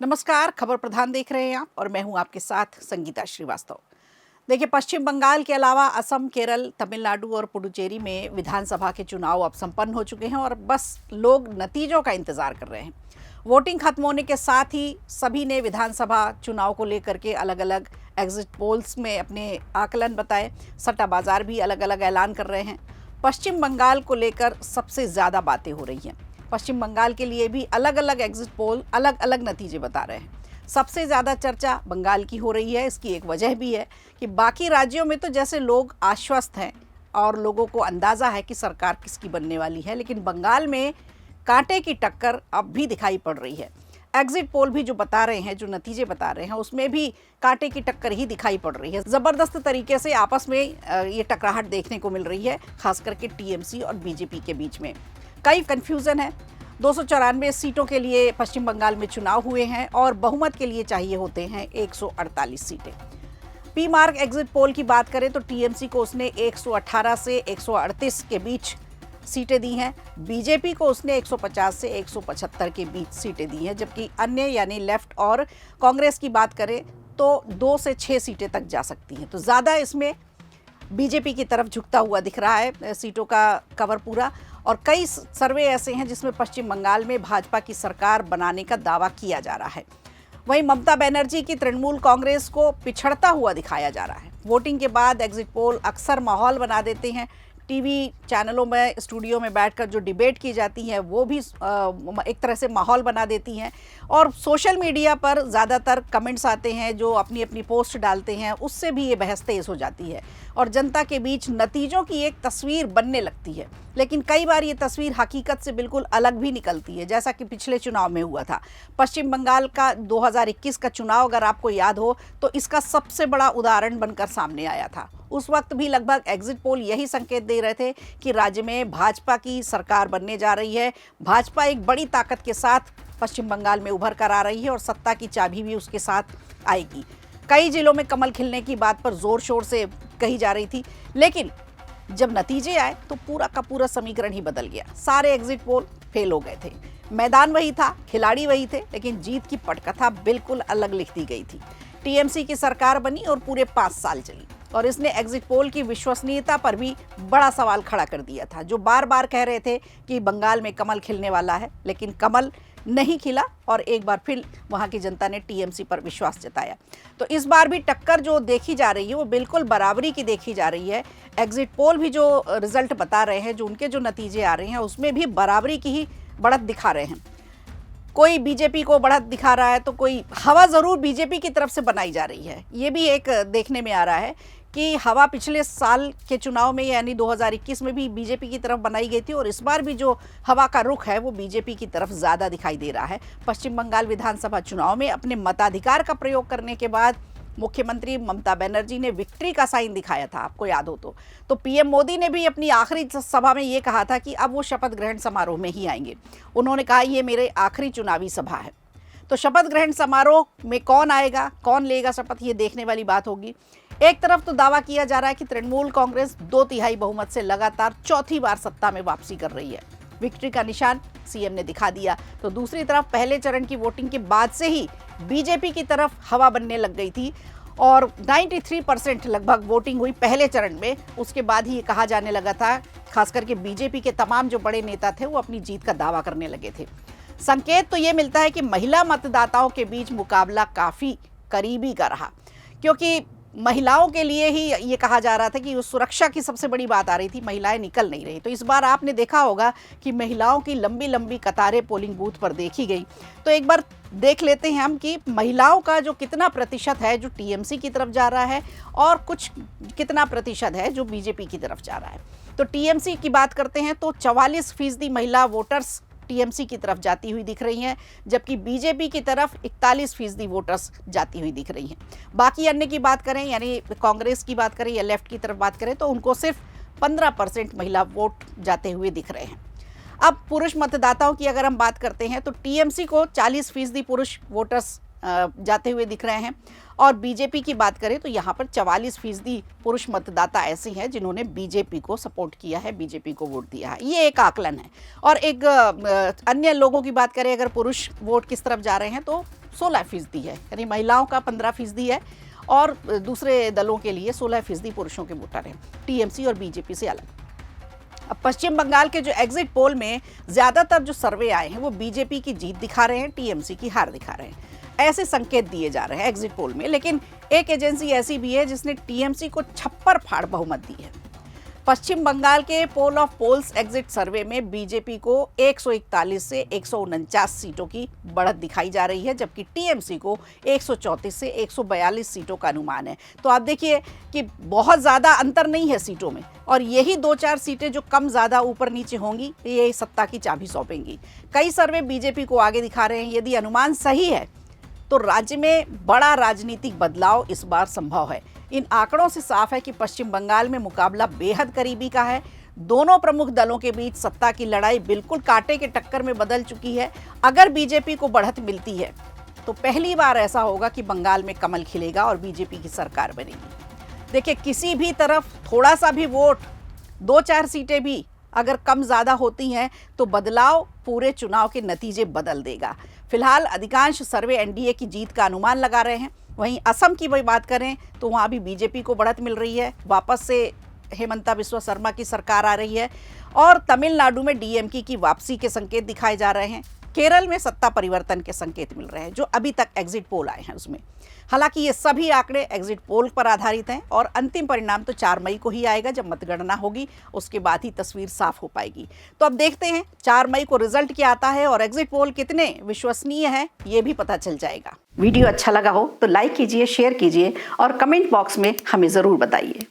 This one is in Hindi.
नमस्कार, खबर प्रधान देख रहे हैं आप और मैं हूं आपके साथ संगीता श्रीवास्तव। देखिए, पश्चिम बंगाल के अलावा असम, केरल, तमिलनाडु और पुडुचेरी में विधानसभा के चुनाव अब संपन्न हो चुके हैं और बस लोग नतीजों का इंतजार कर रहे हैं। वोटिंग खत्म होने के साथ ही सभी ने विधानसभा चुनाव को लेकर के अलग अलग एग्जिट पोल्स में अपने आकलन बताए। सट्टा बाजार भी अलग अलग ऐलान कर रहे हैं। पश्चिम बंगाल को लेकर सबसे ज़्यादा बातें हो रही हैं। पश्चिम बंगाल के लिए भी अलग अलग एग्जिट पोल अलग अलग नतीजे बता रहे हैं। सबसे ज़्यादा चर्चा बंगाल की हो रही है। इसकी एक वजह भी है कि बाकी राज्यों में तो जैसे लोग आश्वस्त हैं और लोगों को अंदाज़ा है कि सरकार किसकी बनने वाली है, लेकिन बंगाल में कांटे की टक्कर अब भी दिखाई पड़ रही है। एग्जिट पोल भी जो बता रहे हैं, जो नतीजे बता रहे हैं, उसमें भी कांटे की टक्कर ही दिखाई पड़ रही है। ज़बरदस्त तरीके से आपस में ये टकराहट देखने को मिल रही है, खास करके टीएमसी और बीजेपी के बीच में। कई कन्फ्यूज़न है। 294 सीटों के लिए पश्चिम बंगाल में चुनाव हुए हैं और बहुमत के लिए चाहिए होते हैं 148 सीटें। पी मार्क एग्जिट पोल की बात करें तो टीएमसी को उसने 118 से 138 के बीच सीटें दी हैं। बीजेपी को उसने 150 से 175 के बीच सीटें दी हैं, जबकि अन्य यानी लेफ्ट और कांग्रेस की बात करें तो 2 से 6 सीटें तक जा सकती हैं। तो ज़्यादा इसमें बीजेपी की तरफ झुकता हुआ दिख रहा है सीटों का कवर पूरा। और कई सर्वे ऐसे हैं जिसमें पश्चिम बंगाल में भाजपा की सरकार बनाने का दावा किया जा रहा है। वहीं ममता बनर्जी की तृणमूल कांग्रेस को पिछड़ता हुआ दिखाया जा रहा है। वोटिंग के बाद एग्जिट पोल अक्सर माहौल बना देते हैं। टीवी चैनलों में, स्टूडियो में बैठकर जो डिबेट की जाती है वो भी एक तरह से माहौल बना देती हैं। और सोशल मीडिया पर ज़्यादातर कमेंट्स आते हैं जो अपनी अपनी पोस्ट डालते हैं, उससे भी ये बहस तेज़ हो जाती है और जनता के बीच नतीजों की एक तस्वीर बनने लगती है। लेकिन कई बार ये तस्वीर हकीकत से बिल्कुल अलग भी निकलती है, जैसा कि पिछले चुनाव में हुआ था। पश्चिम बंगाल का 2021 का चुनाव अगर आपको याद हो तो इसका सबसे बड़ा उदाहरण बनकर सामने आया था। उस वक्त भी लगभग एग्जिट पोल यही संकेत दे रहे थे कि राज्य में भाजपा की सरकार बनने जा रही है। भाजपा एक बड़ी ताकत के साथ पश्चिम बंगाल में उभर कर आ रही है और सत्ता की चाबी भी उसके साथ आएगी। कई जिलों में कमल खिलने की बात पर जोर शोर से कही जा रही थी, लेकिन जब नतीजे आए तो पूरा का पूरा समीकरण ही बदल गया। सारे एग्जिट पोल फेल हो गए थे। मैदान वही था, खिलाड़ी वही थे, लेकिन जीत की पटकथा बिल्कुल अलग लिख दी गई थी। टीएमसी की सरकार बनी और पूरे 5 साल चली और इसने एग्जिट पोल की विश्वसनीयता पर भी बड़ा सवाल खड़ा कर दिया था। जो बार बार कह रहे थे कि बंगाल में कमल खिलने वाला है, लेकिन कमल नहीं खिला और एक बार फिर वहाँ की जनता ने टीएमसी पर विश्वास जताया। तो इस बार भी टक्कर जो देखी जा रही है वो बिल्कुल बराबरी की देखी जा रही है। एग्जिट पोल भी जो रिजल्ट बता रहे हैं, जो उनके जो नतीजे आ रहे हैं, उसमें भी बराबरी की ही बढ़त दिखा रहे हैं। कोई बीजेपी को बढ़त दिखा रहा है तो कोई हवा ज़रूर बीजेपी की तरफ से बनाई जा रही है। ये भी एक देखने में आ रहा है कि हवा पिछले साल के चुनाव में यानी 2021 में भी बीजेपी की तरफ बनाई गई थी और इस बार भी जो हवा का रुख है वो बीजेपी की तरफ ज़्यादा दिखाई दे रहा है। पश्चिम बंगाल विधानसभा चुनाव में अपने मताधिकार का प्रयोग करने के बाद मुख्यमंत्री ममता बनर्जी ने विक्ट्री का साइन दिखाया था, आपको याद हो तो पीएम मोदी ने भी अपनी आखिरी सभा में ये कहा था कि अब वो शपथ ग्रहण समारोह में ही आएंगे। उन्होंने कहा ये मेरे आखिरी चुनावी सभा है। तो शपथ ग्रहण समारोह में कौन आएगा, कौन लेगा शपथ, ये देखने वाली बात होगी। एक तरफ तो दावा किया जा रहा है कि तृणमूल कांग्रेस 2/3 बहुमत से लगातार चौथी बार सत्ता में वापसी कर रही है। विक्ट्री का निशान सीएम ने दिखा दिया। तो दूसरी तरफ पहले चरण की वोटिंग के बाद से ही बीजेपी की तरफ हवा बनने लग गई थी और 93% लगभग वोटिंग हुई पहले चरण में। उसके बाद ही ये कहा जाने लगा था, खास करके बीजेपी के तमाम जो बड़े नेता थे वो अपनी जीत का दावा करने लगे थे। संकेत तो ये मिलता है कि महिला मतदाताओं के बीच मुकाबला काफ़ी करीबी का रहा, क्योंकि महिलाओं के लिए ही ये कहा जा रहा था कि उस सुरक्षा की सबसे बड़ी बात आ रही थी, महिलाएं निकल नहीं रही। तो इस बार आपने देखा होगा कि महिलाओं की लंबी लंबी कतारें पोलिंग बूथ पर देखी गई। तो एक बार देख लेते हैं हम कि महिलाओं का जो कितना प्रतिशत है जो टीएमसी की तरफ जा रहा है और कुछ कितना प्रतिशत है जो बीजेपी की तरफ जा रहा है। तो टीएमसी की बात करते हैं तो 44% महिला वोटर्स टीएमसी की तरफ जाती हुई दिख रही हैं, जबकि बीजेपी की तरफ 41% वोटर्स जाती हुई दिख रही हैं। बाकी अन्य की बात करें यानी कांग्रेस की बात करें या लेफ्ट की तरफ बात करें तो उनको सिर्फ 15% महिला वोट जाते हुए दिख रहे हैं। अब पुरुष मतदाताओं की अगर हम बात करते हैं तो टीएमसी को 40% पुरुष वोटर्स जाते हुए दिख रहे हैं और बीजेपी की बात करें तो यहाँ पर 44% पुरुष मतदाता ऐसे हैं जिन्होंने बीजेपी को सपोर्ट किया है, बीजेपी को वोट दिया है। ये एक आकलन है। और एक अन्य लोगों की बात करें, अगर पुरुष वोट किस तरफ जा रहे हैं तो 16% है, यानी महिलाओं का 15% है और दूसरे दलों के लिए 16% पुरुषों के वोटर हैं, टीएमसी और बीजेपी से अलग। अब पश्चिम बंगाल के जो एग्जिट पोल में ज़्यादातर जो सर्वे आए हैं वो बीजेपी की जीत दिखा रहे हैं, टीएमसी की हार दिखा रहे हैं, ऐसे संकेत दिए जा रहे हैं एग्जिट पोल में। लेकिन एक एजेंसी ऐसी भी है जिसने टीएमसी को छप्पर फाड़ बहुमत दी है। पश्चिम बंगाल के poll of polls exit survey में बीजेपी को 141 से 149 सीटों की बढ़त दिखाई जा रही है, जबकि टीएमसी को 134 से 142 सीटों का अनुमान है। तो आप देखिए कि बहुत ज़्यादा अंतर नहीं है सीटों में, और यही 2-4 सीटें जो कम ज़्यादा ऊपर नीचे होंगी ये सत्ता की चाबी सौंपेंगी। कई सर्वे बीजेपी को आगे दिखा रहे हैं। यदि अनुमान सही है तो राज्य में बड़ा राजनीतिक बदलाव इस बार संभव है। इन आंकड़ों से साफ है कि पश्चिम बंगाल में मुकाबला बेहद करीबी का है। दोनों प्रमुख दलों के बीच सत्ता की लड़ाई बिल्कुल कांटे के टक्कर में बदल चुकी है। अगर बीजेपी को बढ़त मिलती है तो पहली बार ऐसा होगा कि बंगाल में कमल खिलेगा और बीजेपी की सरकार बनेगी। देखिए, किसी भी तरफ थोड़ा सा भी वोट, 2-4 सीटें भी अगर कम ज़्यादा होती हैं तो बदलाव पूरे चुनाव के नतीजे बदल देगा। फिलहाल अधिकांश सर्वे एनडीए की जीत का अनुमान लगा रहे हैं। वहीं असम की वही बात करें तो वहाँ भी बीजेपी को बढ़त मिल रही है, वापस से हेमंता बिस्वा शर्मा की सरकार आ रही है, और तमिलनाडु में डीएमके की वापसी के संकेत दिखाए जा रहे हैं। केरल में सत्ता परिवर्तन के संकेत मिल रहे हैं जो अभी तक एग्जिट पोल आए हैं उसमें। हालांकि ये सभी आंकड़े एग्जिट पोल पर आधारित हैं और अंतिम परिणाम तो 4 मई को ही आएगा, जब मतगणना होगी उसके बाद ही तस्वीर साफ हो पाएगी। तो अब देखते हैं 4 मई को रिजल्ट क्या आता है और एग्जिट पोल कितने विश्वसनीय हैं ये भी पता चल जाएगा। वीडियो अच्छा लगा हो तो लाइक कीजिए, शेयर कीजिए और कमेंट बॉक्स में हमें ज़रूर बताइए।